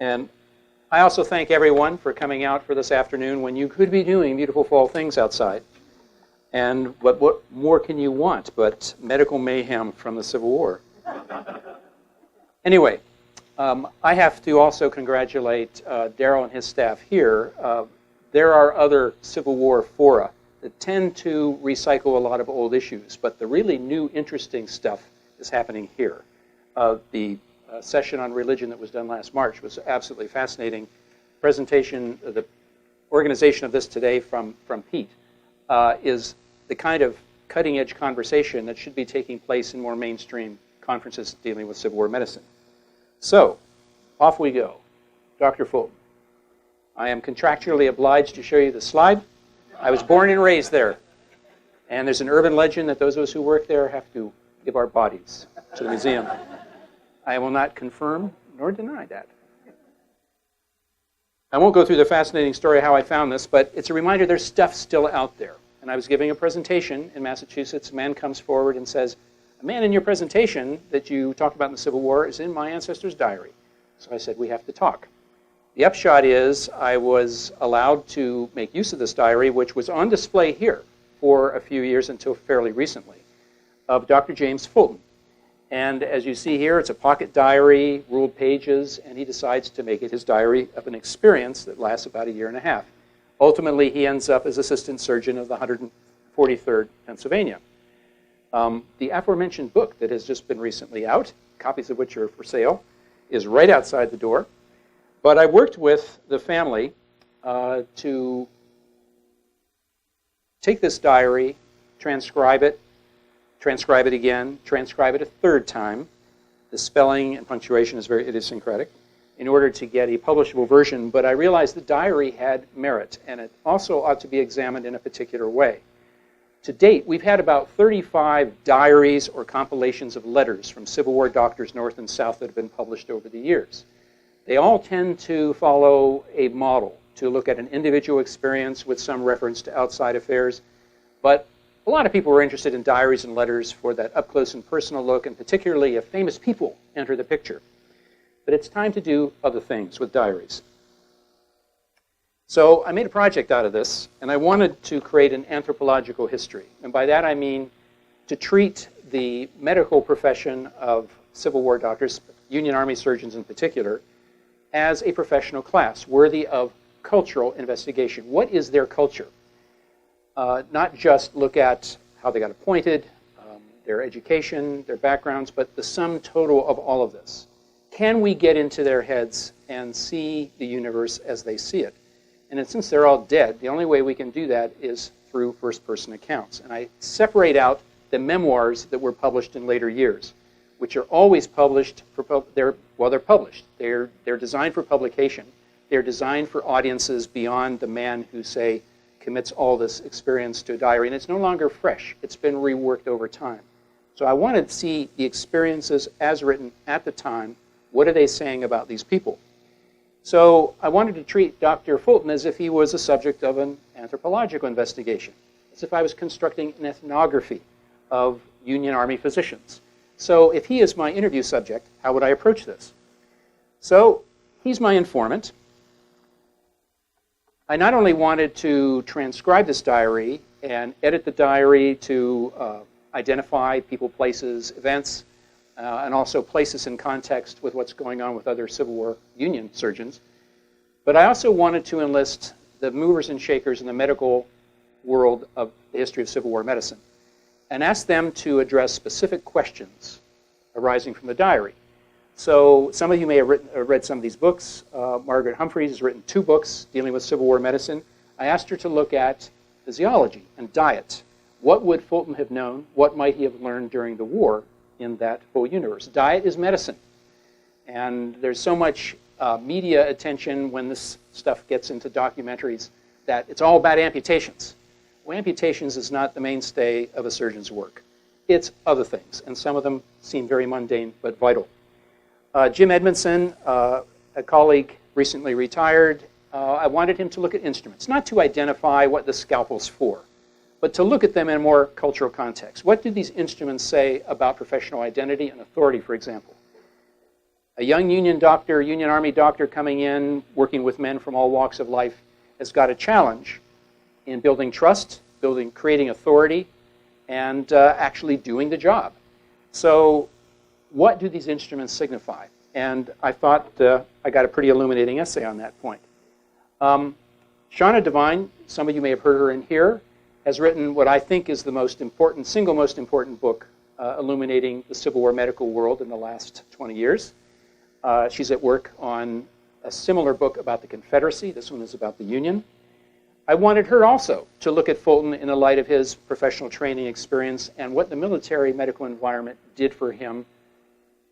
And I also thank everyone for coming out for this afternoon when you could be doing beautiful fall things outside. And what more can you want but medical mayhem from the Civil War? Anyway, I have to also congratulate Darrell and his staff here. There are other Civil War fora that tend to recycle a lot of old issues, but the really new, interesting stuff is happening here. The session on religion that was done last March was absolutely fascinating. Presentation, the organization of this today from Pete is the kind of cutting-edge conversation that should be taking place in more mainstream conferences dealing with Civil War medicine. So, off we go. Dr. Fulton. I am contractually obliged to show you the slide. I was born and raised there. And there's an urban legend that those of us who work there have to give our bodies to the museum. I will not confirm nor deny that. I won't go through the fascinating story of how I found this, but it's a reminder there's stuff still out there. And I was giving a presentation in Massachusetts. A man comes forward and says, "A man in your presentation that you talked about in the Civil War is in my ancestor's diary." So I said, "We have to talk." The upshot is I was allowed to make use of this diary, which was on display here for a few years until fairly recently, of Dr. James Fulton. And as you see here, it's a pocket diary, ruled pages, and he decides to make it his diary of an experience that lasts about a year and a half. Ultimately, he ends up as assistant surgeon of the 143rd Pennsylvania. The aforementioned book that has just been recently out, copies of which are for sale, is right outside the door. But I worked with the family to take this diary, transcribe it again, transcribe it a third time. The spelling and punctuation is very idiosyncratic in order to get a publishable version, but I realized the diary had merit, and it also ought to be examined in a particular way. To date, we've had about 35 diaries or compilations of letters from Civil War doctors north and south that have been published over the years. They all tend to follow a model, to look at an individual experience with some reference to outside affairs, but a lot of people were interested in diaries and letters for that up-close and personal look, and particularly if famous people enter the picture. But it's time to do other things with diaries. So I made a project out of this, and I wanted to create an anthropological history. And by that I mean to treat the medical profession of Civil War doctors, Union Army surgeons in particular, as a professional class worthy of cultural investigation. What is their culture? Not just look at how they got appointed, their education, their backgrounds, but the sum total of all of this. Can we get into their heads and see the universe as they see it? And since they're all dead, the only way we can do that is through first-person accounts. And I separate out the memoirs that were published in later years, which are always published they're published. They're designed for publication. They're designed for audiences beyond the man who, say, commits all this experience to a diary. And it's no longer fresh. It's been reworked over time. So I wanted to see the experiences as written at the time. What are they saying about these people? So I wanted to treat Dr. Fulton as if he was a subject of an anthropological investigation, as if I was constructing an ethnography of Union Army physicians. So if he is my interview subject, how would I approach this? So he's my informant. I not only wanted to transcribe this diary and edit the diary to identify people, places, events, and also place us in context with what's going on with other Civil War Union surgeons. But I also wanted to enlist the movers and shakers in the medical world of the history of Civil War medicine and ask them to address specific questions arising from the diary. So some of you may have read some of these books. Margaret Humphreys has written 2 books dealing with Civil War medicine. I asked her to look at physiology and diet. What would Fulton have known? What might he have learned during the war in that whole universe? Diet is medicine. And there's so much media attention when this stuff gets into documentaries that it's all about amputations. Well, amputations is not the mainstay of a surgeon's work. It's other things, and some of them seem very mundane but vital. Jim Edmondson, a colleague, recently retired. I wanted him to look at instruments, not to identify what the scalpel's for, but to look at them in a more cultural context. What do these instruments say about professional identity and authority, for example? A young Union doctor, Union Army doctor coming in, working with men from all walks of life, has got a challenge in building trust, creating authority, and actually doing the job. So what do these instruments signify? And I thought I got a pretty illuminating essay on that point. Shauna Devine, some of you may have heard her in here, has written what I think is the single most important book illuminating the Civil War medical world in the last 20 years. She's at work on a similar book about the Confederacy. This one is about the Union. I wanted her also to look at Fulton in the light of his professional training experience and what the military medical environment did for him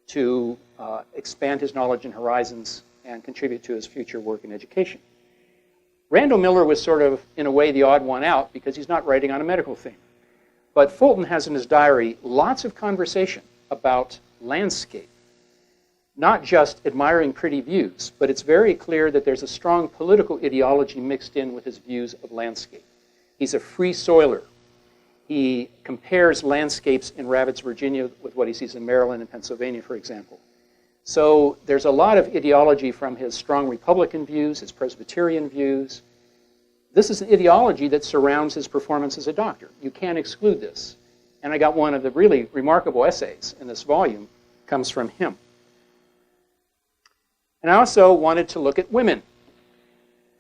to expand his knowledge and horizons and contribute to his future work in education. Randall Miller was sort of, in a way, the odd one out because he's not writing on a medical theme. But Fulton has in his diary lots of conversation about landscape, not just admiring pretty views, but it's very clear that there's a strong political ideology mixed in with his views of landscape. He's a free soiler. He compares landscapes in Rapids, Virginia with what he sees in Maryland and Pennsylvania, for example. So there's a lot of ideology from his strong Republican views, his Presbyterian views. This is an ideology that surrounds his performance as a doctor. You can't exclude this. And I got one of the really remarkable essays in this volume comes from him. And I also wanted to look at women.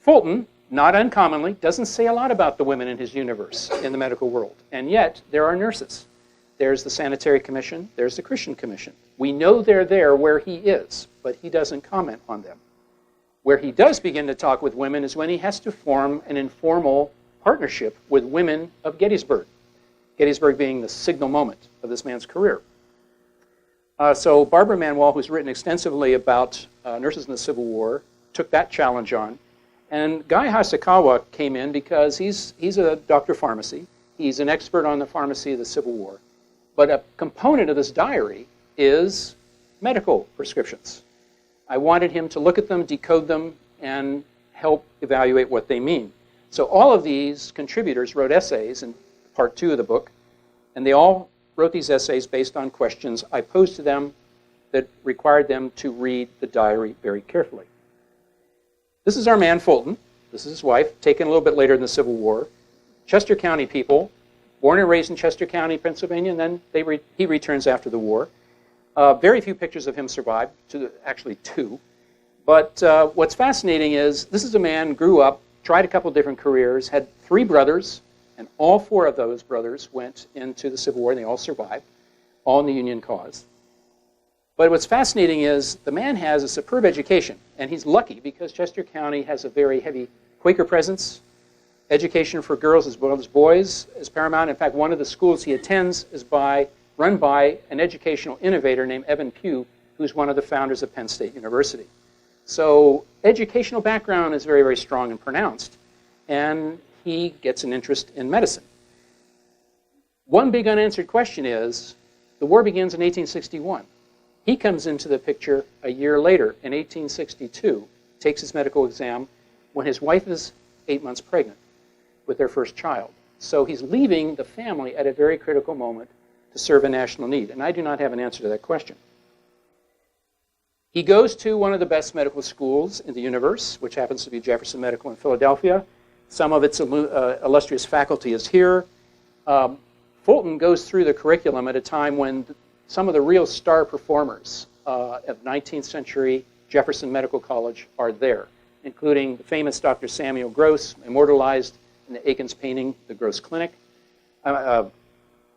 Fulton, not uncommonly, doesn't say a lot about the women in his universe in the medical world. And yet, there are nurses. There's the Sanitary Commission. There's the Christian Commission. We know they're there where he is, but he doesn't comment on them. Where he does begin to talk with women is when he has to form an informal partnership with women of Gettysburg. Gettysburg being the signal moment of this man's career. So Barbara Manuel, who's written extensively about nurses in the Civil War, took that challenge on. And Guy Hasakawa came in because he's a doctor of pharmacy. He's an expert on the pharmacy of the Civil War. But a component of this diary is medical prescriptions. I wanted him to look at them, decode them, and help evaluate what they mean. So all of these contributors wrote essays in part 2 of the book, and they all wrote these essays based on questions I posed to them that required them to read the diary very carefully. This is our man Fulton. This is his wife, taken a little bit later in the Civil War. Chester County people, born and raised in Chester County, Pennsylvania, and then he returns after the war. Very few pictures of him survived, actually 2. But what's fascinating is this is a man, grew up, tried a couple different careers, had 3 brothers, and all 4 of those brothers went into the Civil War, and they all survived, all in the Union cause. But what's fascinating is the man has a superb education, and he's lucky because Chester County has a very heavy Quaker presence. Education for girls as well as boys is paramount. In fact, one of the schools he attends is run by an educational innovator named Evan Pugh, who's one of the founders of Penn State University. So educational background is very, very strong and pronounced, and he gets an interest in medicine. One big unanswered question is, the war begins in 1861. He comes into the picture a year later, in 1862, takes his medical exam when his wife is 8 months pregnant with their first child. So he's leaving the family at a very critical moment to serve a national need, and I do not have an answer to that question. He goes to one of the best medical schools in the universe, which happens to be Jefferson Medical in Philadelphia. Some of its illustrious faculty is here. Fulton goes through the curriculum at a time when some of the real star performers of 19th century Jefferson Medical College are there, including the famous Dr. Samuel Gross, immortalized in the Akins painting, The Grouse Clinic.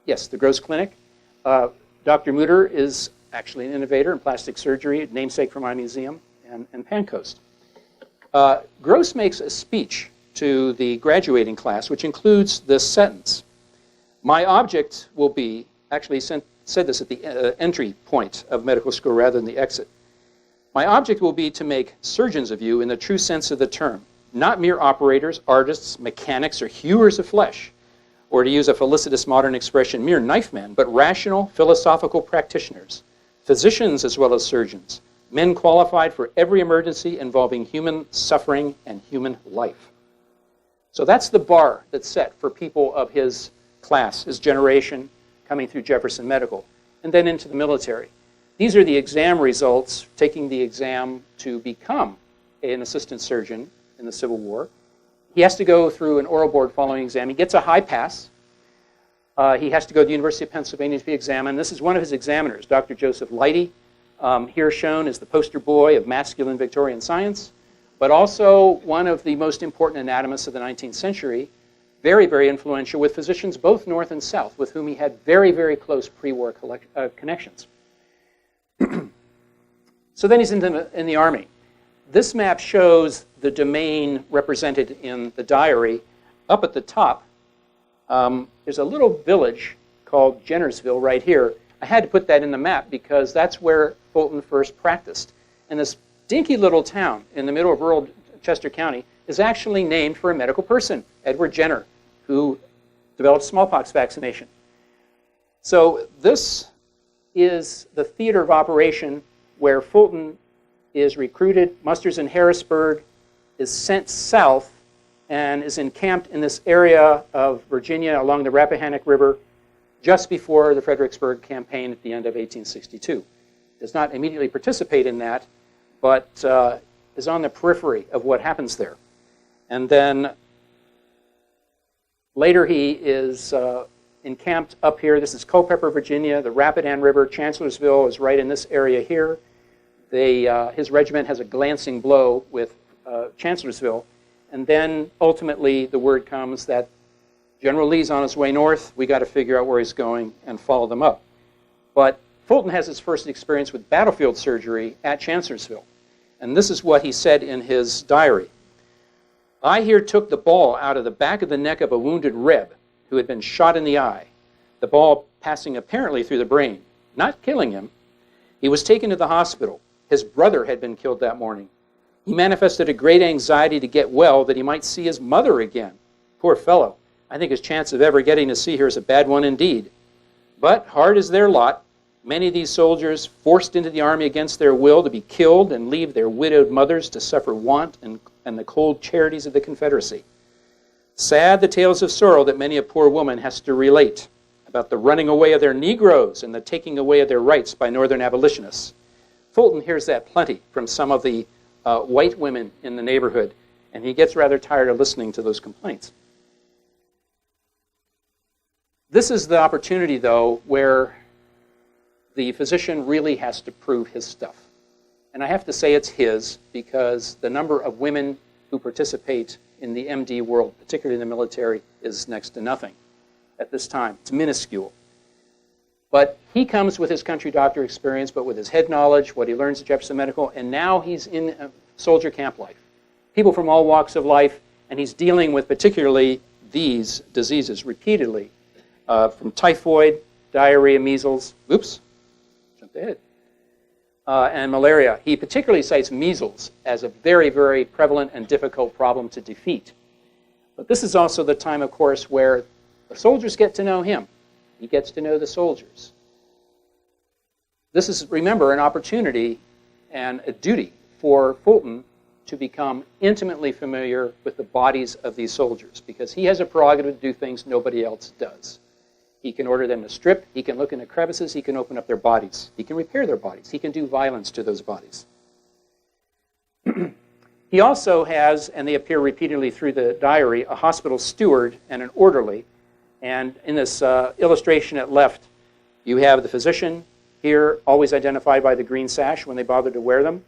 Yes, The Grouse Clinic. Dr. Mutter is actually an innovator in plastic surgery, namesake for my museum, and Pancoast. Gross makes a speech to the graduating class, which includes this sentence. My object will be, actually said this at the entry point of medical school rather than the exit. My object will be to make surgeons of you in the true sense of the term, not mere operators, artists, mechanics, or hewers of flesh, or to use a felicitous modern expression, mere knife men, but rational, philosophical practitioners, physicians as well as surgeons, men qualified for every emergency involving human suffering and human life. So that's the bar that's set for people of his class, his generation, coming through Jefferson Medical, and then into the military. These are the exam results, taking the exam to become an assistant surgeon in the Civil War. He has to go through an oral board following exam. He gets a high pass. He has to go to the University of Pennsylvania to be examined. This is one of his examiners, Dr. Joseph Leidy, here shown as the poster boy of masculine Victorian science, but also one of the most important anatomists of the 19th century, very, very influential with physicians both north and south, with whom he had very, very close pre-war connections. So then he's in the Army. This map shows the domain represented in the diary. Up at the top, there's a little village called Chancellorsville right here. I had to put that in the map because that's where Fulton first practiced. And this dinky little town in the middle of rural Chester County is actually named for a medical person, Edward Jenner, who developed smallpox vaccination. So this is the theater of operation where Fulton is recruited, musters in Harrisburg, is sent south, and is encamped in this area of Virginia along the Rappahannock River just before the Fredericksburg campaign at the end of 1862. Does not immediately participate in that, but is on the periphery of what happens there. And then later he is encamped up here. This is Culpeper, Virginia. The Rapidan River, Chancellorsville is right in this area here. His regiment has a glancing blow with Chancellorsville. And then ultimately the word comes that General Lee's on his way north. We got to figure out where he's going and follow them up. But Fulton has his first experience with battlefield surgery at Chancellorsville. And this is what he said in his diary. I here took the ball out of the back of the neck of a wounded Reb who had been shot in the eye, the ball passing apparently through the brain, not killing him. He was taken to the hospital. His brother had been killed that morning. He manifested a great anxiety to get well that he might see his mother again. Poor fellow. I think his chance of ever getting to see her is a bad one indeed. But hard is their lot. Many of these soldiers forced into the army against their will to be killed and leave their widowed mothers to suffer want and the cold charities of the Confederacy. Sad the tales of sorrow that many a poor woman has to relate about the running away of their Negroes and the taking away of their rights by Northern abolitionists. Fulton hears that plenty from some of the white women in the neighborhood, and he gets rather tired of listening to those complaints. This is the opportunity, though, where the physician really has to prove his stuff. And I have to say it's his because the number of women who participate in the MD world, particularly in the military, is next to nothing at this time. It's minuscule. But he comes with his country doctor experience, but with his head knowledge, what he learns at Jefferson Medical, and now he's in soldier camp life. People from all walks of life, and he's dealing with particularly these diseases repeatedly, from typhoid, diarrhea, measles, jumped ahead, and malaria. He particularly cites measles as a very, very prevalent and difficult problem to defeat. But this is also the time, of course, where the soldiers get to know him. He gets to know the soldiers. This is, remember, an opportunity and a duty for Fulton to become intimately familiar with the bodies of these soldiers because he has a prerogative to do things nobody else does. He can order them to strip, he can look into crevices, he can open up their bodies, he can repair their bodies, he can do violence to those bodies. He also has, and they appear repeatedly through the diary, a hospital steward and an orderly. And in this illustration at left, you have the physician here, always identified by the green sash when they bother to wear them.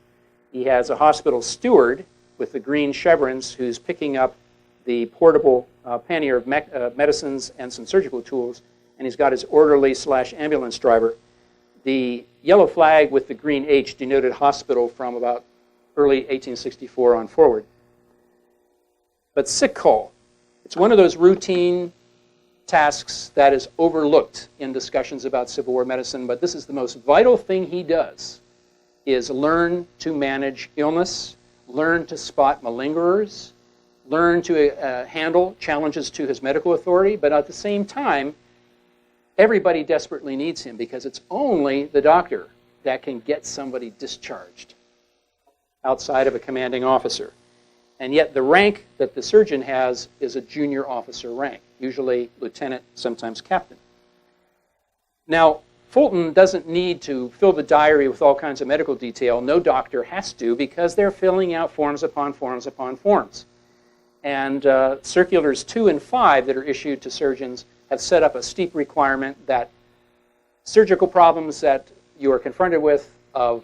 He has a hospital steward with the green chevrons who's picking up the portable pannier of medicines and some surgical tools, and he's got his orderly/ambulance driver. The yellow flag with the green H denoted hospital from about early 1864 on forward. But sick call, it's one of those routine tasks that is overlooked in discussions about Civil War medicine, but this is the most vital thing he does, is learn to manage illness, learn to spot malingerers, learn to handle challenges to his medical authority, but at the same time, everybody desperately needs him because it's only the doctor that can get somebody discharged outside of a commanding officer. And yet the rank that the surgeon has is a junior officer rank, usually lieutenant, sometimes captain. Now, Fulton doesn't need to fill the diary with all kinds of medical detail. No doctor has to, because they're filling out forms upon forms upon forms. And circulars 2 and 5 that are issued to surgeons have set up a steep requirement that surgical problems that you are confronted with of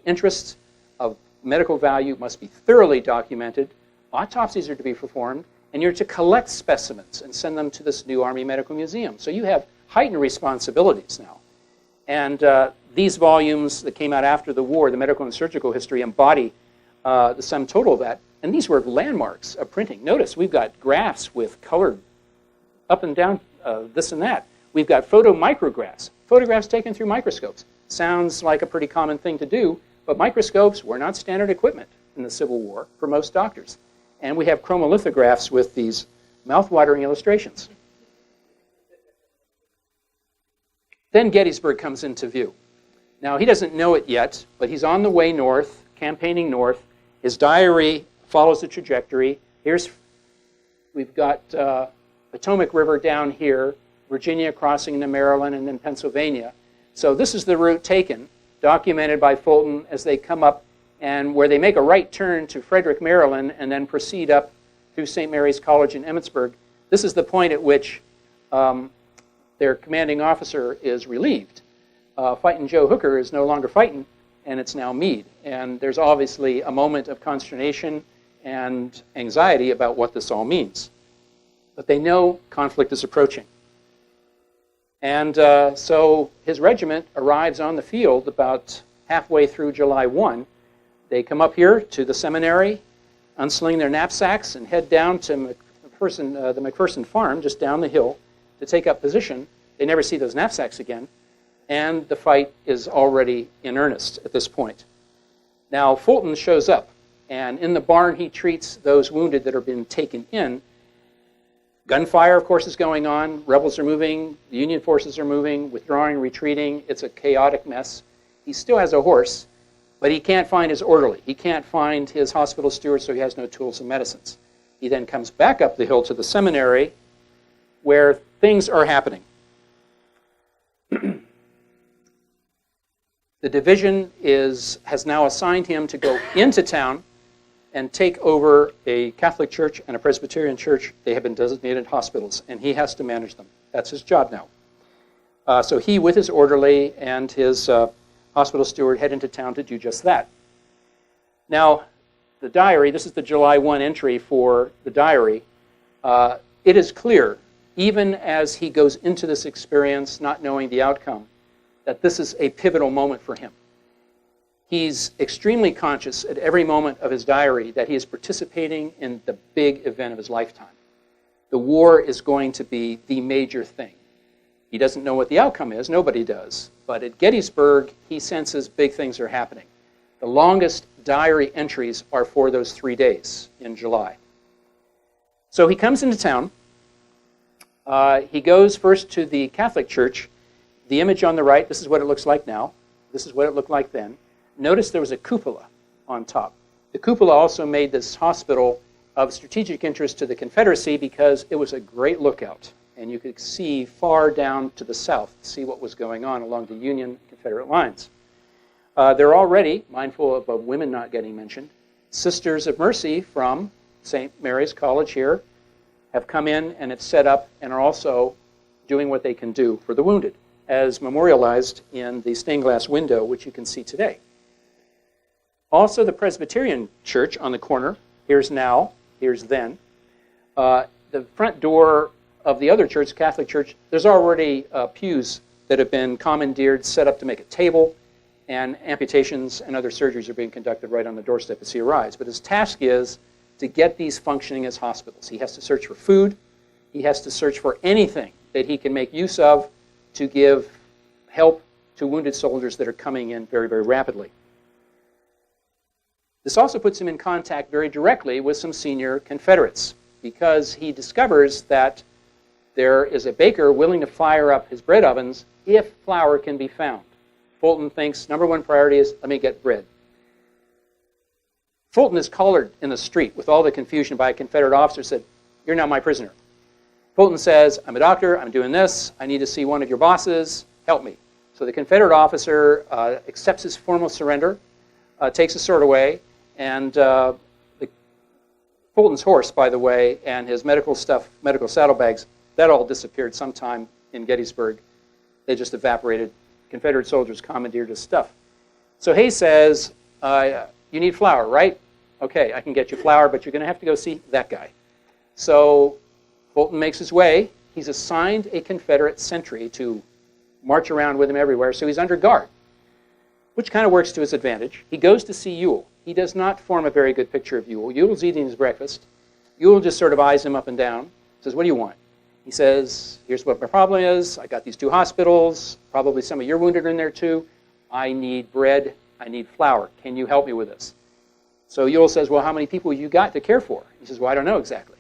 interest, of medical value, must be thoroughly documented. Autopsies are to be performed, and you're to collect specimens and send them to this new Army Medical Museum. So you have heightened responsibilities now. And these volumes that came out after the war, the medical and surgical history, embody the sum total of that. And these were landmarks of printing. Notice we've got graphs with colored up and down this and that. We've got photomicrographs, photographs taken through microscopes. Sounds like a pretty common thing to do, but microscopes were not standard equipment in the Civil War for most doctors. And we have chromolithographs with these mouth-watering illustrations. Then Gettysburg comes into view. Now, he doesn't know it yet, but he's on the way north, campaigning north. His diary follows the trajectory. We've got Potomac River down here, Virginia crossing into Maryland, and then Pennsylvania. So this is the route taken, documented by Fulton as they come up, and where they make a right turn to Frederick, Maryland, and then proceed up through St. Mary's College in Emmitsburg. This is the point at which their commanding officer is relieved. Fighting Joe Hooker is no longer fighting, and it's now Meade. And there's obviously a moment of consternation and anxiety about what this all means. But they know conflict is approaching. And so his regiment arrives on the field about halfway through July 1. They come up here to the seminary, unsling their knapsacks, and head down to the McPherson farm just down the hill to take up position. They never see those knapsacks again, and the fight is already in earnest at this point. Now, Fulton shows up, and in the barn he treats those wounded that are being taken in. Gunfire, of course, is going on. Rebels are moving. The Union forces are moving, withdrawing, retreating. It's a chaotic mess. He still has a horse, but he can't find his orderly. He can't find his hospital steward, so he has no tools and medicines. He then comes back up the hill to the seminary, where things are happening. The division has now assigned him to go into town and take over a Catholic church and a Presbyterian church. They have been designated hospitals, and he has to manage them. That's his job now. So he, with his orderly and his hospital steward, head into town to do just that. Now, the diary, this is the July 1 entry for the diary. It is clear, even as he goes into this experience not knowing the outcome, that this is a pivotal moment for him. He's extremely conscious at every moment of his diary that he is participating in the big event of his lifetime. The war is going to be the major thing. He doesn't know what the outcome is, nobody does. But at Gettysburg, he senses big things are happening. The longest diary entries are for those 3 days in July. So he comes into town. He goes first to the Catholic church. The image on the right, this is what it looks like now. This is what it looked like then. Notice there was a cupola on top. The cupola also made this hospital of strategic interest to the Confederacy because it was a great lookout. And you could see far down to the south, see what was going on along the Union Confederate lines. They're already, mindful of women not getting mentioned, Sisters of Mercy from St. Mary's College here have come in and have set up and are also doing what they can do for the wounded, as memorialized in the stained glass window, which you can see today. Also, the Presbyterian church on the corner, here's now, here's then. The front door of the other church, Catholic church, there's already pews that have been commandeered, set up to make a table, and amputations and other surgeries are being conducted right on the doorstep as he arrives. But his task is to get these functioning as hospitals. He has to search for food. He has to search for anything that he can make use of to give help to wounded soldiers that are coming in very, very rapidly. This also puts him in contact very directly with some senior Confederates because he discovers that there is a baker willing to fire up his bread ovens if flour can be found. Fulton thinks number one priority is, let me get bread. Fulton is collared in the street with all the confusion by a Confederate officer said, "You're now my prisoner." Fulton says, "I'm a doctor, I'm doing this, I need to see one of your bosses, help me." So the Confederate officer accepts his formal surrender, takes his sword away, and Fulton's horse, by the way, and his medical stuff, medical saddlebags, that all disappeared sometime in Gettysburg. They just evaporated. Confederate soldiers commandeered his stuff. So Hayes says, you need flour, right? Okay, I can get you flour, but you're going to have to go see that guy. So Fulton makes his way. He's assigned a Confederate sentry to march around with him everywhere, so he's under guard, which kind of works to his advantage. He goes to see Ewell. He does not form a very good picture of Ewell. Ewell's eating his breakfast. Ewell just sort of eyes him up and down, says, what do you want? He says, here's what my problem is. I got these 2 hospitals. Probably some of your wounded are in there too. I need bread. I need flour. Can you help me with this? So Ewell says, well, how many people you got to care for? He says, well, I don't know exactly.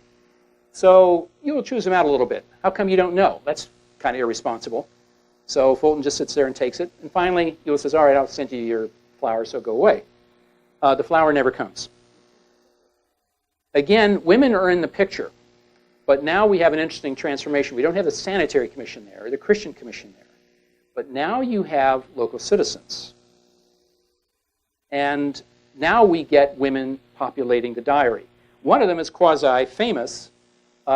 So Ewell chews him out a little bit. How come you don't know? That's kind of irresponsible. So Fulton just sits there and takes it. And finally, Ewell says, all right, I'll send you your flour, so go away. The flour never comes. Again, women are in the picture. But now we have an interesting transformation. We don't have the Sanitary Commission there or the Christian Commission there. But now you have local citizens. And now we get women populating the diary. One of them is quasi-famous,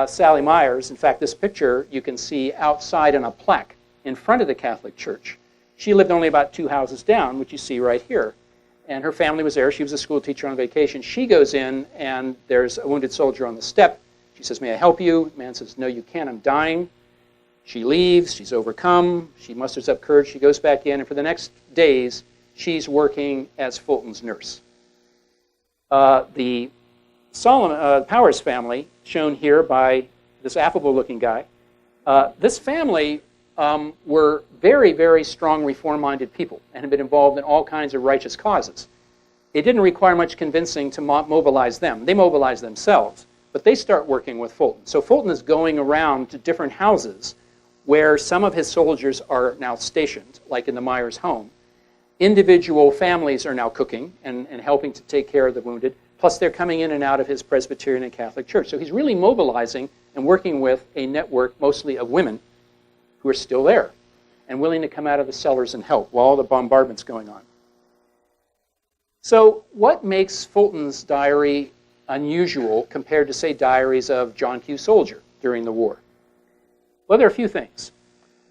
Sally Myers. In fact, this picture you can see outside on a plaque in front of the Catholic Church. She lived only about 2 houses down, which you see right here. And her family was there. She was a school teacher on vacation. She goes in, and there's a wounded soldier on the step. She says, may I help you? The man says, no, you can't. I'm dying. She leaves. She's overcome. She musters up courage. She goes back in, and for the next days, she's working as Fulton's nurse. The Powers family, shown here by this affable-looking guy, this family were very, very strong reform-minded people and had been involved in all kinds of righteous causes. It didn't require much convincing to mobilize them. They mobilized themselves, but they start working with Fulton. So Fulton is going around to different houses where some of his soldiers are now stationed, like in the Myers home. Individual families are now cooking and helping to take care of the wounded, plus they're coming in and out of his Presbyterian and Catholic Church. So he's really mobilizing and working with a network mostly of women who are still there and willing to come out of the cellars and help while all the bombardment's going on. So what makes Fulton's diary unusual compared to, say, diaries of John Q. Soldier during the war? Well, there are a few things.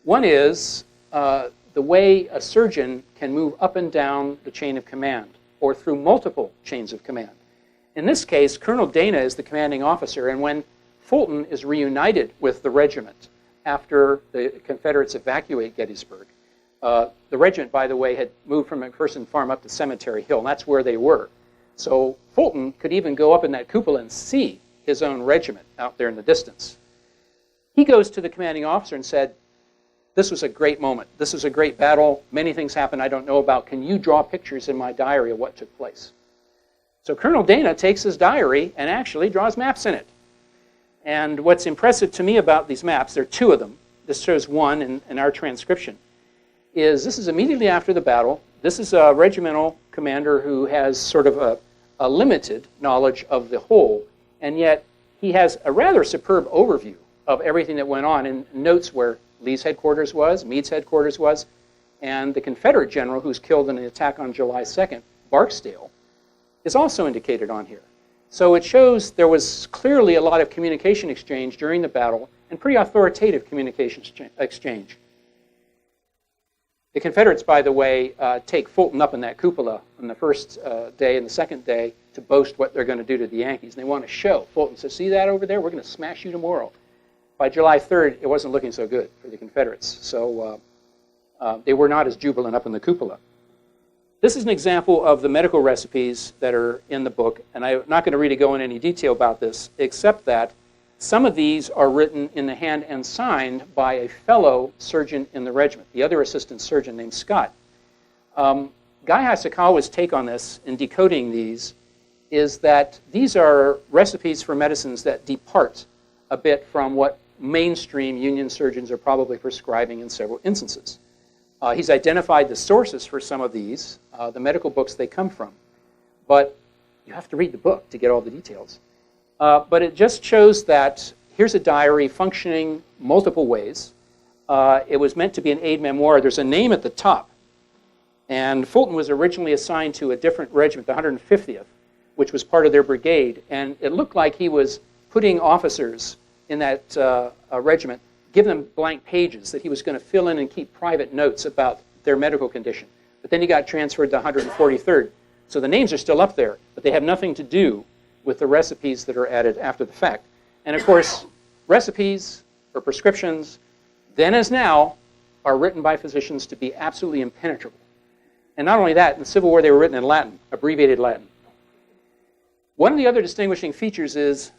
One is the way a surgeon can move up and down the chain of command or through multiple chains of command. In this case, Colonel Dana is the commanding officer, and when Fulton is reunited with the regiment after the Confederates evacuate Gettysburg, the regiment, by the way, had moved from McPherson Farm up to Cemetery Hill, and that's where they were. So Fulton could even go up in that cupola and see his own regiment out there in the distance. He goes to the commanding officer and said, this was a great moment. This was a great battle. Many things happened I don't know about. Can you draw pictures in my diary of what took place? So Colonel Dana takes his diary and actually draws maps in it. And what's impressive to me about these maps, there are 2 of them. This shows one in our transcription. This is immediately after the battle. This is a regimental commander who has sort of a limited knowledge of the whole, and yet he has a rather superb overview of everything that went on and notes where Lee's headquarters was, Meade's headquarters was, and the Confederate general who's killed in an attack on July 2nd, Barksdale, is also indicated on here. So it shows there was clearly a lot of communication exchange during the battle and pretty authoritative communication exchange. The Confederates, by the way, take Fulton up in that cupola on the first day and the second day to boast what they're going to do to the Yankees. And they want to show. Fulton says, see that over there? We're going to smash you tomorrow. By July 3rd, it wasn't looking so good for the Confederates. So they were not as jubilant up in the cupola. This is an example of the medical recipes that are in the book. And I'm not going to go into any detail about this, except that some of these are written in the hand and signed by a fellow surgeon in the regiment, the other assistant surgeon named Scott. Guy Hayashikawa's take on this in decoding these is that these are recipes for medicines that depart a bit from what mainstream Union surgeons are probably prescribing in several instances. He's identified the sources for some of these, the medical books they come from, but you have to read the book to get all the details. But it just shows that here's a diary functioning multiple ways. It was meant to be an aide memoir. There's a name at the top. And Fulton was originally assigned to a different regiment, the 150th, which was part of their brigade. And it looked like he was putting officers in that regiment, giving them blank pages that he was going to fill in and keep private notes about their medical condition. But then he got transferred to 143rd. So the names are still up there, but they have nothing to do with the recipes that are added after the fact. And of course, recipes or prescriptions, then as now, are written by physicians to be absolutely impenetrable. And not only that, in the Civil War they were written in Latin, abbreviated Latin. One of the other distinguishing features is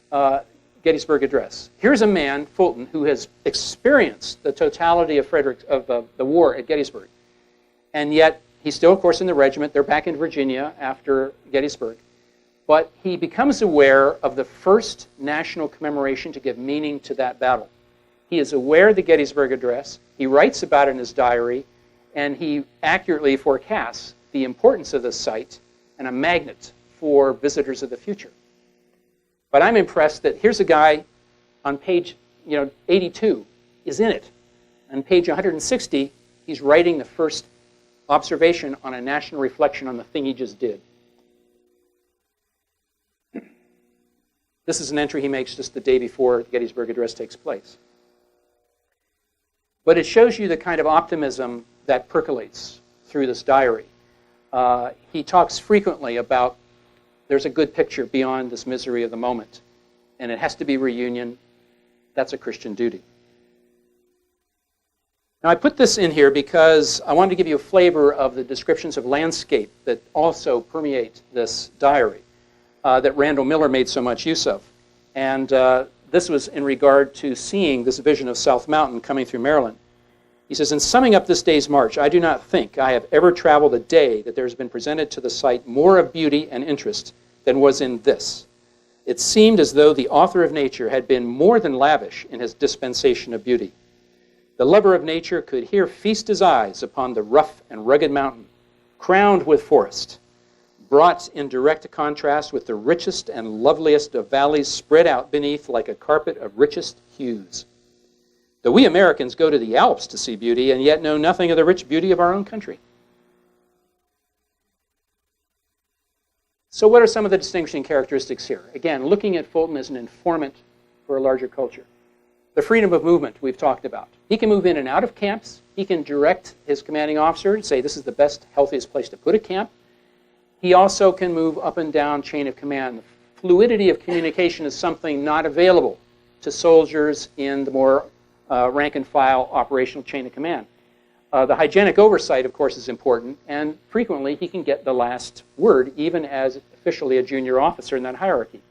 Gettysburg Address. Here's a man, Fulton, who has experienced the totality of the war at Gettysburg. And yet, he's still, of course, in the regiment. They're back in Virginia after Gettysburg. But he becomes aware of the first national commemoration to give meaning to that battle. He is aware of the Gettysburg Address. He writes about it in his diary, and he accurately forecasts the importance of this site and a magnet for visitors of the future. But I'm impressed that here's a guy on page 82 is in it. On page 160, he's writing the first observation on a national reflection on the thing he just did. This is an entry he makes just the day before the Gettysburg Address takes place. But it shows you the kind of optimism that percolates through this diary. He talks frequently about there's a good picture beyond this misery of the moment, and it has to be reunion. That's a Christian duty. Now, I put this in here because I wanted to give you a flavor of the descriptions of landscape that also permeate this diary that Randall Miller made so much use of. And this was in regard to seeing this vision of South Mountain coming through Maryland. He says, in summing up this day's march, I do not think I have ever traveled a day that there has been presented to the sight more of beauty and interest than was in this. It seemed as though the author of nature had been more than lavish in his dispensation of beauty. The lover of nature could here feast his eyes upon the rough and rugged mountain, crowned with forest, brought in direct contrast with the richest and loveliest of valleys spread out beneath like a carpet of richest hues. Though we Americans go to the Alps to see beauty and yet know nothing of the rich beauty of our own country. So what are some of the distinguishing characteristics here? Again, looking at Fulton as an informant for a larger culture. The freedom of movement we've talked about. He can move in and out of camps. He can direct his commanding officer and say this is the best, healthiest place to put a camp. He also can move up and down chain of command. The fluidity of communication is something not available to soldiers in the more rank-and-file operational chain of command. The hygienic oversight, of course, is important, and frequently he can get the last word, even as officially a junior officer in that hierarchy.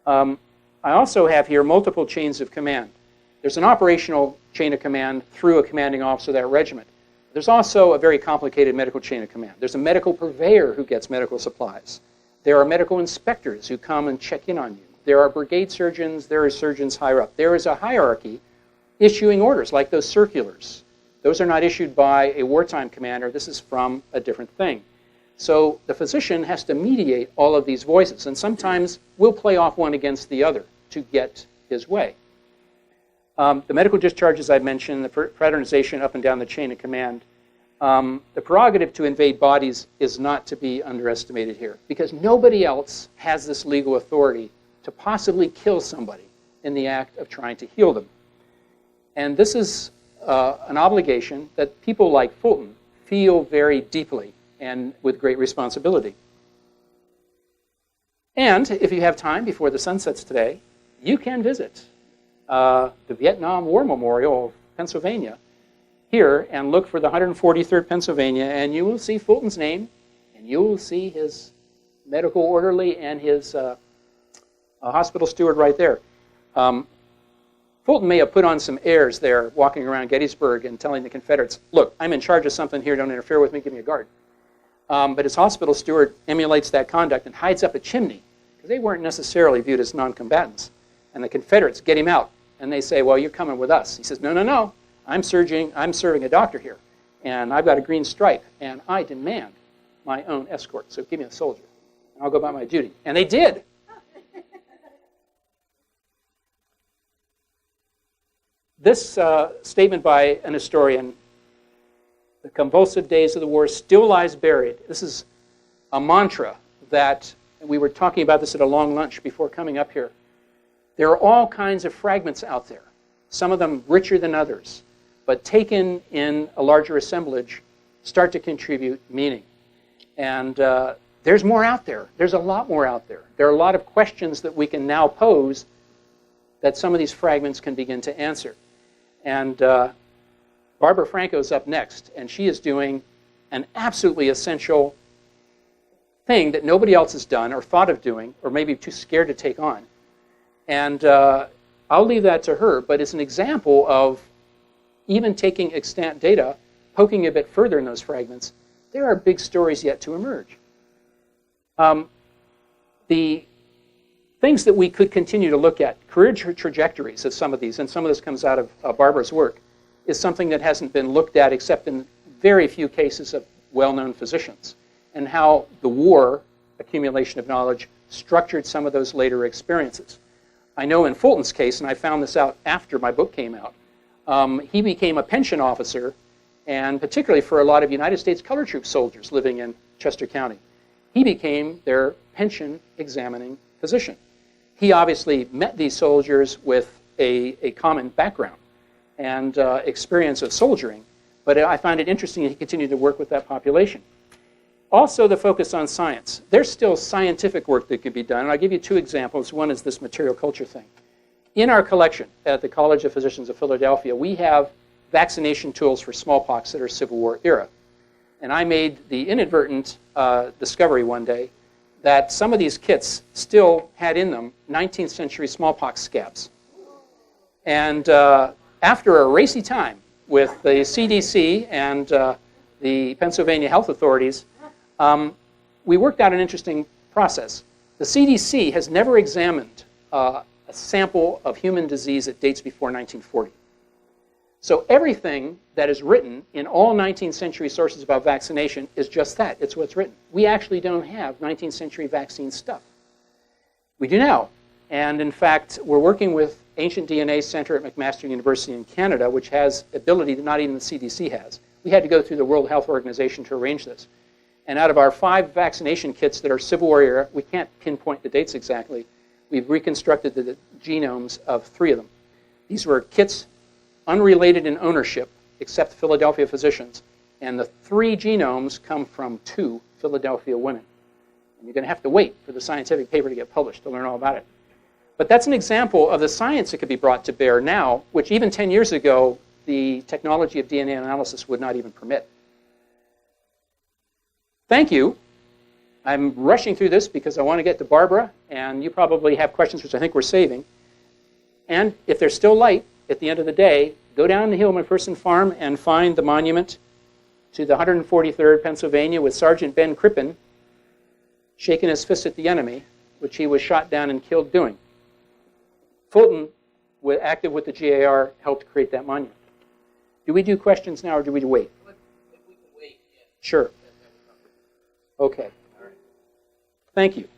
I also have here multiple chains of command. There's an operational chain of command through a commanding officer of that regiment. There's also a very complicated medical chain of command. There's a medical purveyor who gets medical supplies. There are medical inspectors who come and check in on you. There are brigade surgeons. There are surgeons higher up. There is a hierarchy issuing orders, like those circulars. Those are not issued by a wartime commander. This is from a different thing. So the physician has to mediate all of these voices, and sometimes will play off one against the other to get his way. The medical discharges I mentioned, the fraternization up and down the chain of command. The prerogative to invade bodies is not to be underestimated here, because nobody else has this legal authority to possibly kill somebody in the act of trying to heal them. And this is an obligation that people like Fulton feel very deeply and with great responsibility. And if you have time before the sun sets today, you can visit the Vietnam War Memorial of Pennsylvania here and look for the 143rd Pennsylvania, and you will see Fulton's name, and you will see his medical orderly and his hospital steward right there. Fulton may have put on some airs there, walking around Gettysburg and telling the Confederates, look, I'm in charge of something here, don't interfere with me, give me a guard. But his hospital steward emulates that conduct and hides up a chimney, because they weren't necessarily viewed as non-combatants. And the Confederates get him out, and they say, well, you're coming with us. He says, no, no, no, I'm serving a doctor here, and I've got a green stripe, and I demand my own escort, so give me a soldier, and I'll go about my duty. And they did. This statement by an historian, "The convulsive days of the war still lies buried." This is a mantra that we were talking about this at a long lunch before coming up here. There are all kinds of fragments out there, some of them richer than others, but taken in a larger assemblage start to contribute meaning. And there's more out there. There's a lot more out there. There are a lot of questions that we can now pose that some of these fragments can begin to answer. And Barbara Franco is up next, and she is doing an absolutely essential thing that nobody else has done or thought of doing, or maybe too scared to take on. And I'll leave that to her, but it's an example of even taking extant data, poking a bit further in those fragments. There are big stories yet to emerge. The things that we could continue to look at, career trajectories of some of these, and some of this comes out of Barbara's work, is something that hasn't been looked at except in very few cases of well-known physicians, and how the war accumulation of knowledge structured some of those later experiences. I know in Fulton's case, and I found this out after my book came out, he became a pension officer, and particularly for a lot of United States Color Troop soldiers living in Chester County, he became their pension examining physician. He obviously met these soldiers with a common background and experience of soldiering, but I find it interesting that he continued to work with that population. Also, the focus on science. There's still scientific work that could be done, and I'll give you two examples. One is this material culture thing. In our collection at the College of Physicians of Philadelphia, we have vaccination tools for smallpox that are Civil War era. And I made the inadvertent discovery one day that some of these kits still had in them 19th century smallpox scabs. And after a racy time with the CDC and the Pennsylvania health authorities, we worked out an interesting process. The CDC has never examined a sample of human disease that dates before 1940. So everything that is written in all 19th century sources about vaccination is just that. It's what's written. We actually don't have 19th century vaccine stuff. We do now. And in fact, we're working with Ancient DNA Center at McMaster University in Canada, which has ability that not even the CDC has. We had to go through the World Health Organization to arrange this. And out of our 5 vaccination kits that are Civil War era, we can't pinpoint the dates exactly, we've reconstructed the genomes of 3 of them. These were kits unrelated in ownership, except Philadelphia physicians. And the 3 genomes come from 2 Philadelphia women. And you're going to have to wait for the scientific paper to get published to learn all about it. But that's an example of the science that could be brought to bear now, which even 10 years ago, the technology of DNA analysis would not even permit. Thank you. I'm rushing through this because I want to get to Barbara, and you probably have questions which I think we're saving. And if there's still light at the end of the day, go down to Hillman Person Farm and find the monument to the 143rd Pennsylvania with Sergeant Ben Crippen shaking his fist at the enemy, which he was shot down and killed doing. Fulton, active with the GAR, helped create that monument. Do we do questions now, or do we wait? If we can wait, yeah. Sure. Okay. All right. Thank you.